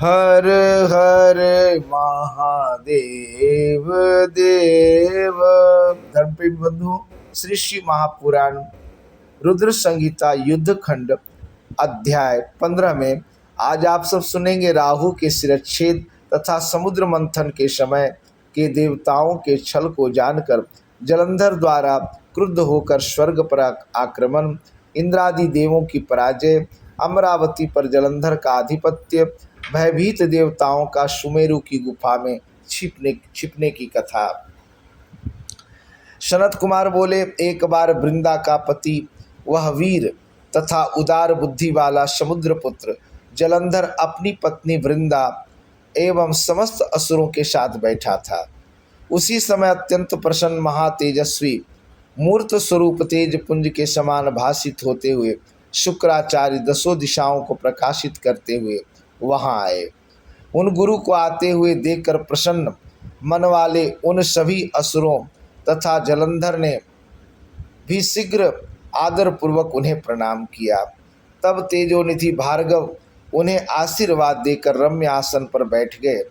हर हर महादेव देव। धर्मप्रेमी बंधु, श्री श्री महापुराण रुद्र संहिता युद्ध खंड अध्याय 15 में आज आप सब सुनेंगे राहु के शिरच्छेद तथा समुद्र मंथन के समय के देवताओं के छल को जानकर जलंधर द्वारा क्रुद्ध होकर स्वर्ग पर आक्रमण, इंद्रादि देवों की पराजय, अमरावती पर जलंधर का आधिपत्य, भयभीत देवताओं का सुमेरु की गुफा में छिपने की कथा। सनत कुमार बोले, एक बार वृंदा का पति वह वीर तथा उदार बुद्धि वाला समुद्रपुत्र जलंधर अपनी पत्नी वृंदा एवं समस्त असुरों के साथ बैठा था। उसी समय अत्यंत प्रसन्न महातेजस्वी मूर्त स्वरूप तेज पुंज के समान भासित होते हुए शुक्राचार्य दसों दिशाओं को प्रकाशित करते हुए वहां आए। उन गुरु को आते हुए देखकर प्रसन्न मन वाले उन सभी असुरों तथा जलंधर ने भी शीघ्र आदर पूर्वक उन्हें प्रणाम किया। तब तेजोनिधि भार्गव उन्हें आशीर्वाद देकर रम्य आसन पर बैठ गए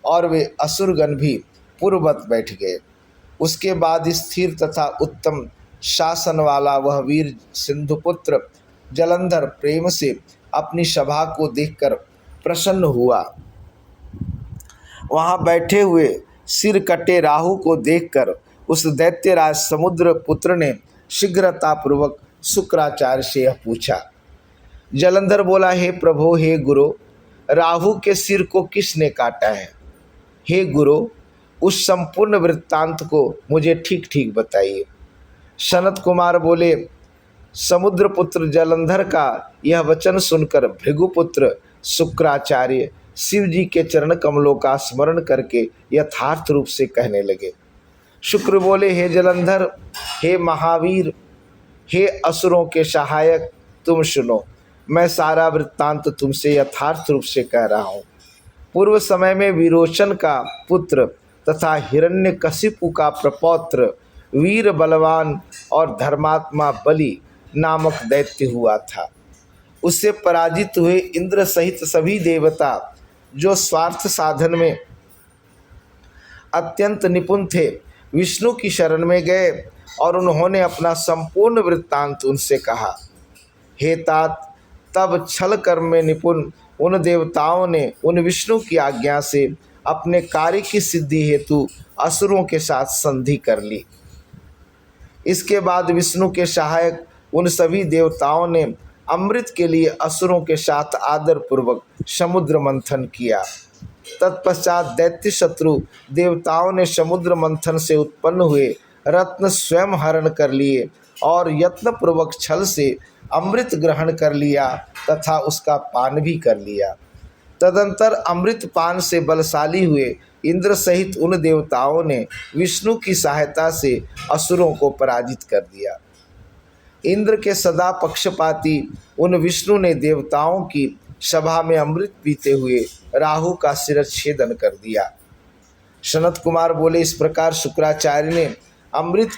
और वे असुरगण भी पूर्ववत बैठ गए। उसके बाद स्थिर तथा उत्तम शासन वाला वह वीर सिंधुपुत्र जलंधर प्रेम से अपनी सभा को देखकर प्रसन्न हुआ। वहां बैठे हुए सिर कटे राहु को देखकर उस दैत्यराज समुद्र पुत्र ने शीघ्रतापूर्वक शुक्राचार्य से यह पूछा। जलंधर बोला, हे प्रभु, हे गुरु, राहु के सिर को किसने काटा है? हे गुरु, उस संपूर्ण वृत्तांत को मुझे ठीक ठीक बताइए। सनत कुमार बोले, समुद्रपुत्र जलंधर का यह वचन सुनकर भृगुपुत्र शुक्राचार्य शिव जी के चरण कमलों का स्मरण करके यथार्थ रूप से कहने लगे। शुक्र बोले, हे जलंधर, हे महावीर, हे असुरों के सहायक, तुम सुनो, मैं सारा वृत्तांत तुमसे यथार्थ रूप से कह रहा हूँ। पूर्व समय में विरोचन का पुत्र तथा हिरण्यकशिपु का प्रपौत्र वीर बलवान और धर्मात्मा बलि नामक दैत्य हुआ था। उससे पराजित हुए इंद्र सहित सभी देवता जो स्वार्थ साधन में अत्यंत निपुण थे, विष्णु की शरण में गए और उन्होंने अपना संपूर्ण वृत्तांत उनसे कहा। हे तात, तब छल कर्म में निपुण उन देवताओं ने उन विष्णु की आज्ञा से अपने कार्य की सिद्धि हेतु असुरों के साथ संधि कर ली। इसके बाद विष्णु के सहायक उन सभी देवताओं ने अमृत के लिए असुरों के साथ आदर पूर्वक समुद्र मंथन किया। तत्पश्चात दैत्य शत्रु देवताओं ने समुद्र मंथन से उत्पन्न हुए रत्न स्वयं हरण कर लिए और यत्न पूर्वक छल से अमृत ग्रहण कर लिया तथा उसका पान भी कर लिया। तदंतर अमृत पान से बलशाली हुए इंद्र सहित उन देवताओं ने विष्णु की सहायता से असुरों को पराजित कर दिया। इंद्र के सदा पक्षपाती उन विष्णु ने देवताओं की सभा में अमृत पीते हुए राहु का शिरच्छेदन कर दिया। सनत कुमार बोले, इस प्रकार शुक्राचार्य ने अमृत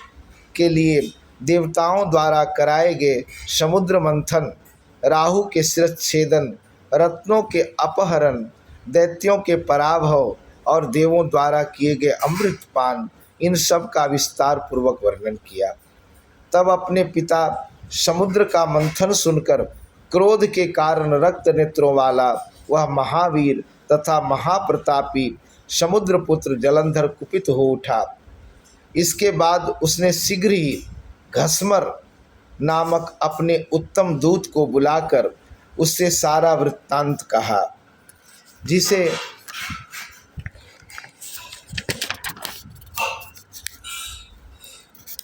के लिए देवताओं द्वारा कराए गए समुद्र मंथन, राहु के शिरच्छेदन, रत्नों के अपहरण, दैत्यों के पराभव और देवों द्वारा किए गए अमृत पान, इन सब का विस्तार पूर्वक वर्णन किया। तब अपने पिता समुद्र का मंथन सुनकर क्रोध के कारण रक्त नेत्रों वाला वह महावीर तथा महाप्रतापी समुद्रपुत्र जलंधर कुपित हो उठा। इसके बाद उसने शीघ्र ही घस्मर नामक अपने उत्तम दूत को बुलाकर उससे सारा वृत्तांत कहा, जिसे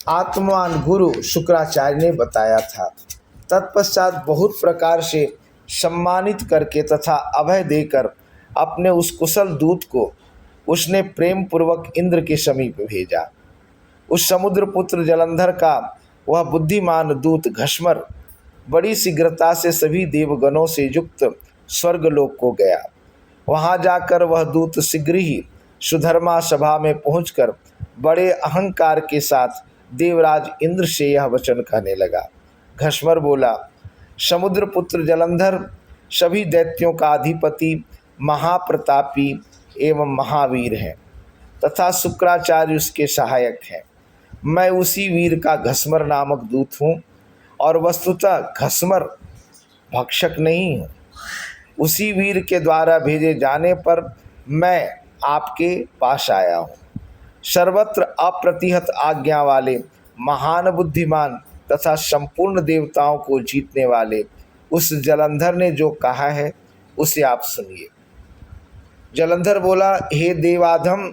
आत्मवान गुरु शुक्राचार्य ने बताया था। तत्पश्चात बहुत प्रकार से सम्मानित करके तथा अभय देकर अपने उस कुशल दूत को उसने प्रेम पूर्वक इंद्र के समीप भेजा। उस समुद्रपुत्र जलंधर का वह बुद्धिमान दूत घस्मर बड़ी शीघ्रता से सभी देवगणों से युक्त स्वर्गलोक को गया। वहां जाकर वह दूत शीघ्र ही सुधर्मा सभा में पहुंचकर बड़े अहंकार के साथ देवराज इंद्र से यह वचन कहने लगा। घस्मर बोला, समुद्रपुत्र जलंधर, सभी दैत्यों का अधिपति, महाप्रतापी एवं महावीर है तथा शुक्राचार्य उसके सहायक हैं। मैं उसी वीर का घस्मर नामक दूत हूँ और वस्तुतः घस्मर भक्षक नहीं हूँ। उसी वीर के द्वारा भेजे जाने पर मैं आपके पास आया हूँ। सर्वत्र अप्रतिहत आज्ञा वाले महान बुद्धिमान तथा संपूर्ण देवताओं को जीतने वाले उस जलंधर ने जो कहा है उसे आप सुनिए। जलंधर बोला, हे देवाधम,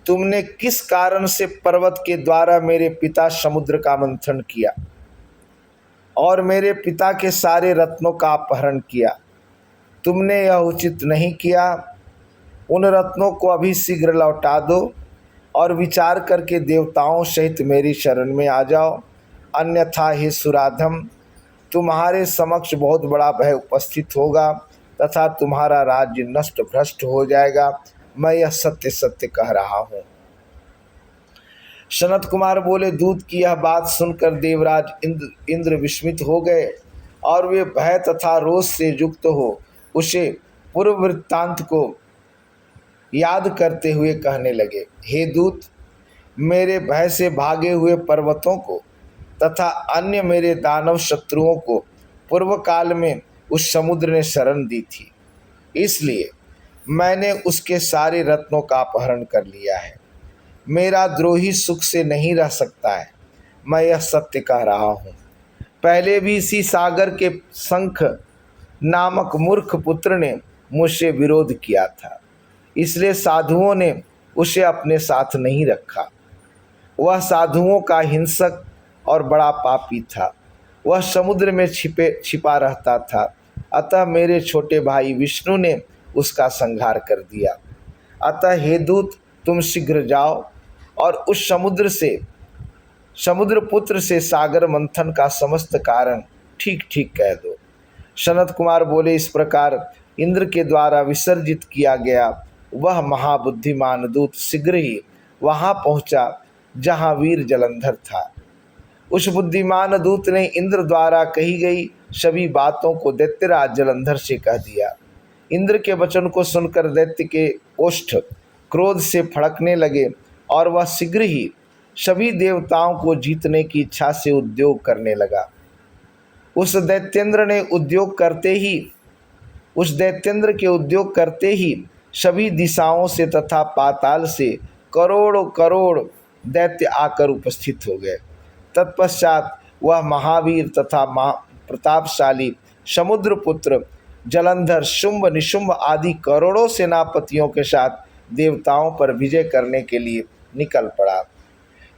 तुमने किस कारण से पर्वत के द्वारा मेरे पिता समुद्र का मंथन किया और मेरे पिता के सारे रत्नों का अपहरण किया? तुमने यह उचित नहीं किया। उन रत्नों को अभी शीघ्र लौटा दो और विचार करके देवताओं सहित मेरी शरण में आ जाओ, अन्यथा हे सुराधम, तुम्हारे समक्ष बहुत बड़ा भय उपस्थित होगा तथा तुम्हारा राज्य नष्ट भ्रष्ट हो जाएगा। मैं यह सत्य सत्य कह रहा हूँ। सनत कुमार बोले, दूत की यह बात सुनकर देवराज इंद्र विस्मित हो गए और वे भय तथा रोष से युक्त हो उसे पूर्व वृत्तांत को याद करते हुए कहने लगे, हे दूत, मेरे भय से भागे हुए पर्वतों को तथा अन्य मेरे दानव शत्रुओं को पूर्व काल में उस समुद्र ने शरण दी थी, इसलिए मैंने उसके सारे रत्नों का अपहरण कर लिया है। मेरा द्रोही सुख से नहीं रह सकता है। मैं यह सत्य कह रहा हूँ। पहले भी इसी सागर के शंख नामक मूर्ख पुत्र ने मुझसे विरोध किया था, इसलिए साधुओं ने उसे अपने साथ नहीं रखा। वह साधुओं का हिंसक और बड़ा पापी था। वह समुद्र में छिपा रहता था, अतः मेरे छोटे भाई विष्णु ने उसका संहार कर दिया। अतः हे दूत, तुम शीघ्र जाओ और उस समुद्र पुत्र से सागर मंथन का समस्त कारण ठीक ठीक कह दो। सनत कुमार बोले, इस प्रकार इंद्र के द्वारा विसर्जित किया गया वह महाबुद्धिमान दूत शीघ्र ही वहां पहुंचा जहां वीर जलंधर था। उस बुद्धिमान दूत ने इंद्र द्वारा कही गई सभी बातों को दैत्यराज जलंधर से कह दिया। इंद्र के वचन को सुनकर दैत्य के ओष्ठ क्रोध से फड़कने लगे और वह शीघ्र ही सभी देवताओं को जीतने की इच्छा से उद्योग करने लगा। उस दैत्येंद्र के उद्योग करते ही सभी दिशाओं से तथा पाताल से करोड़ों करोड़ दैत्य आकर उपस्थित हो गए। तत्पश्चात वह महावीर तथा प्रतापशाली समुद्रपुत्र जलंधर शुंभ निशुंभ आदि करोड़ों सेनापतियों के साथ देवताओं पर विजय करने के लिए निकल पड़ा।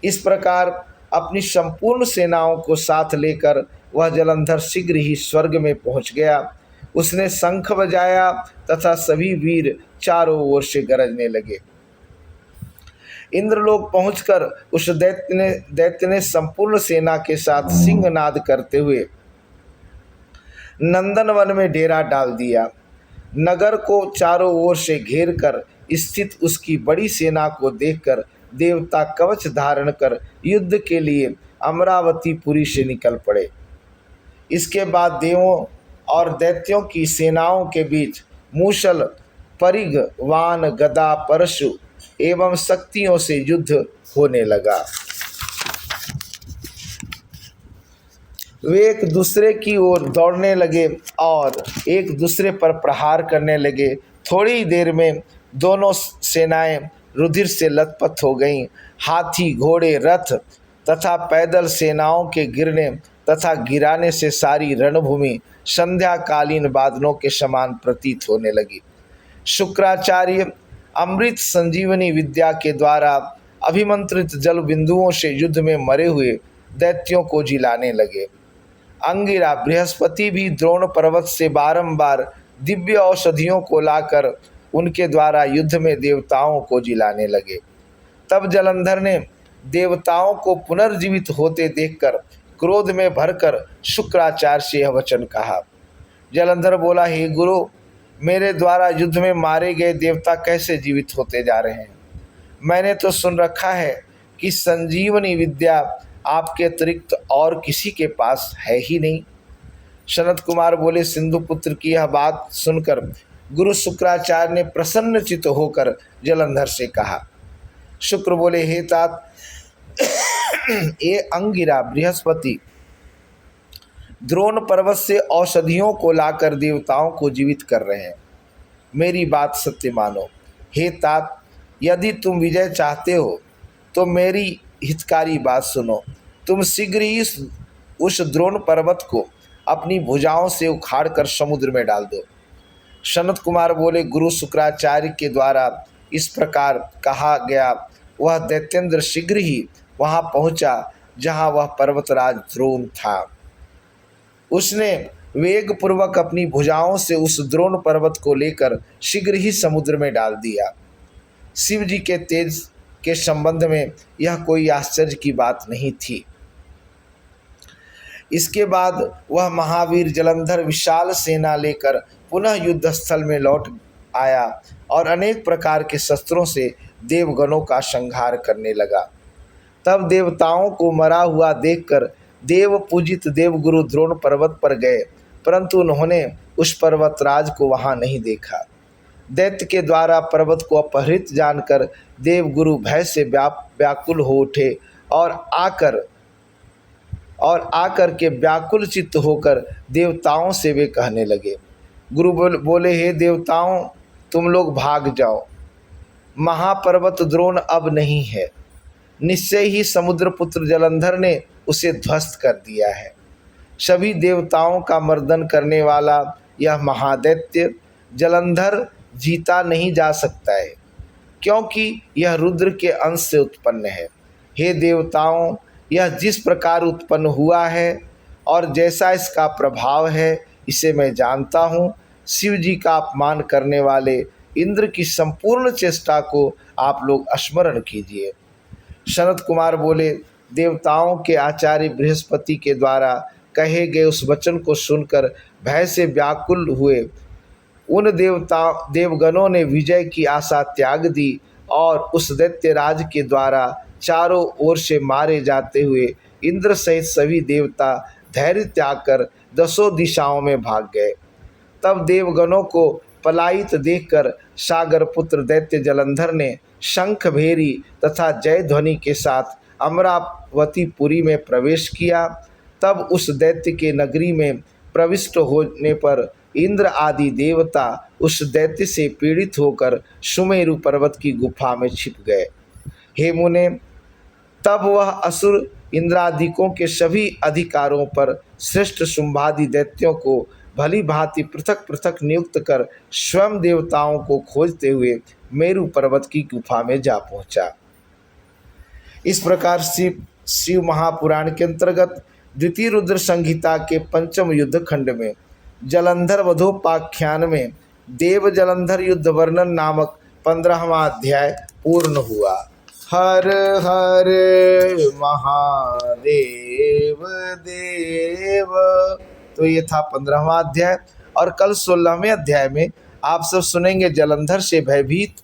इस प्रकार अपनी संपूर्ण सेनाओं को साथ लेकर वह जलंधर शीघ्र ही स्वर्ग में पहुंच गया। उसने शंख बजाया तथा सभी वीर चारों ओर से गरजने लगे। इंद्रलोक पहुंचकर उस दैत्य ने संपूर्ण सेना के साथ सिंहनाद करते हुए नंदनवन में डेरा डाल दिया। नगर को चारों ओर से घेर कर स्थित उसकी बड़ी सेना को देखकर देवता कवच धारण कर युद्ध के लिए अमरावतीपुरी से निकल पड़े। इसके बाद देवों और दैत्यों की सेनाओं के बीच मूसल, परिघ, वान, गदा, परशु एवं शक्तियों से युद्ध होने लगा। वे एक दूसरे की ओर दौड़ने लगे और एक दूसरे पर प्रहार करने लगे। थोड़ी देर में दोनों सेनाएं रुधिर से लथपथ हो गईं। हाथी, घोड़े, रथ तथा पैदल सेनाओं के गिरने तथा गिराने से सारी रणभूमि संध्याकालीन बादलों के समान प्रतीत होने लगी। शुक्राचार्य अमृत संजीवनी विद्या के द्वारा अभिमंत्रित जल बिंदुओं से युद्ध में मरे हुए दैत्यों को जिलाने लगे। अंगिरा, बृहस्पति भी द्रोण पर्वत से बारंबार दिव्य औषधियों को लाकर उनके द्वारा युद्ध में देवताओं को जिलाने लगे। तब जलंधर ने देवताओं को पुनर्जीवित होते देखकर क्रोध में भरकर शुक्राचार्य से यह वचन कहा। जलंधर बोला, हे गुरु, मेरे द्वारा युद्ध में मारे गए देवता कैसे जीवित होते जा रहे हैं? मैंने तो सुन रखा है कि संजीवनी विद्या आपके अतिरिक्त और किसी के पास है ही नहीं। सनत कुमार बोले, सिंधुपुत्र की यह बात सुनकर गुरु शुक्राचार्य ने प्रसन्नचित्त होकर जलंधर से कहा। शुक्र बोले, हे तात, ये अंगिरा बृहस्पति द्रोण पर्वत से औषधियों को लाकर देवताओं को जीवित कर रहे हैं। मेरी बात सत्य मानो। हे तात, यदि तुम विजय चाहते हो तो मेरी हितकारी बात सुनो। तुम शीघ्र ही उस द्रोण पर्वत को अपनी भुजाओं से उखाड़कर समुद्र में डाल दो। सनत कुमार बोले, गुरु शुक्राचार्य के द्वारा इस प्रकार कहा गया वह दैत्येंद्र शीघ्र ही वहां पहुंचा जहां वह पर्वतराज द्रोण था। उसने वेग पूर्वक अपनी भुजाओं से उस द्रोण पर्वत को लेकर शीघ्र ही समुद्र में डाल दिया। शिव जी के तेज के संबंध में यह कोई आश्चर्य की बात नहीं थी। इसके बाद वह महावीर जलंधर विशाल सेना लेकर पुनः युद्ध स्थल में लौट आया और अनेक प्रकार के शस्त्रों से देवगणों का संहार करने लगा। तब देवताओं को मरा हुआ देखकर देव पूजित देवगुरु द्रोण पर्वत पर गए, परंतु उन्होंने उस पर्वतराज को वहां नहीं देखा। दैत्य के द्वारा पर्वत को अपहृत जानकर देवगुरु भय से व्याकुल हो उठे और आकर के व्याकुल चित्त होकर देवताओं से वे कहने लगे। गुरु बोले, हे देवताओं, तुम लोग भाग जाओ। महापर्वत द्रोण अब नहीं है। निश्चय ही समुद्रपुत्र जलंधर ने उसे ध्वस्त कर दिया है। सभी देवताओं का मर्दन करने वाला यह महादैत्य जलंधर जीता नहीं जा सकता है, क्योंकि यह रुद्र के अंश से उत्पन्न है। हे देवताओं, यह जिस प्रकार उत्पन्न हुआ है और जैसा इसका प्रभाव है, इसे मैं जानता हूँ। शिव जी का अपमान करने वाले इंद्र की संपूर्ण चेष्टा को आप लोग स्मरण कीजिए। सनत कुमार बोले, देवताओं के आचार्य बृहस्पति के द्वारा कहे गए उस वचन को सुनकर भय से व्याकुल हुए उन देवगणों ने विजय की आशा त्याग दी और उस दैत्यराज के द्वारा चारों ओर से मारे जाते हुए इंद्र सहित सभी देवता धैर्य त्याग कर दसों दिशाओं में भाग गए। तब देवगणों को पलायित देखकर सागर पुत्र दैत्य जलंधर ने शंख भेरी तथा जय ध्वनि के साथ अमरावतीपुरी में प्रवेश किया। तब उस दैत्य के नगरी में प्रविष्ट होने पर इंद्र आदि देवता उस दैत्य से पीड़ित होकर सुमेरु पर्वत की गुफा में छिप गए। हे मुने, तब वह असुर इंद्रादिकों के सभी अधिकारों पर श्रेष्ठ शुंभादि दैत्यों को भली भांति पृथक पृथक नियुक्त कर स्वयं देवताओं को खोजते हुए मेरु पर्वत की गुफा में जा पहुंचा। इस प्रकार शिव महापुराण के अंतर्गत द्वितीय रुद्र संहिता के पंचम युद्ध खंड में जलंधर वधोपाख्यान में देव जलंधर युद्ध वर्णन नामक 15वां अध्याय पूर्ण हुआ। हर हर महादेव देव। तो ये था 15वां अध्याय और कल 16वें अध्याय में आप सब सुनेंगे जलंधर से भयभीत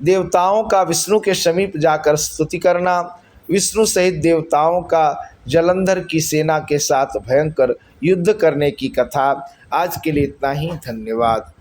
देवताओं का विष्णु के समीप जाकर स्तुति करना, विष्णु सहित देवताओं का जलंधर की सेना के साथ भयंकर युद्ध करने की कथा। आज के लिए इतना ही, धन्यवाद।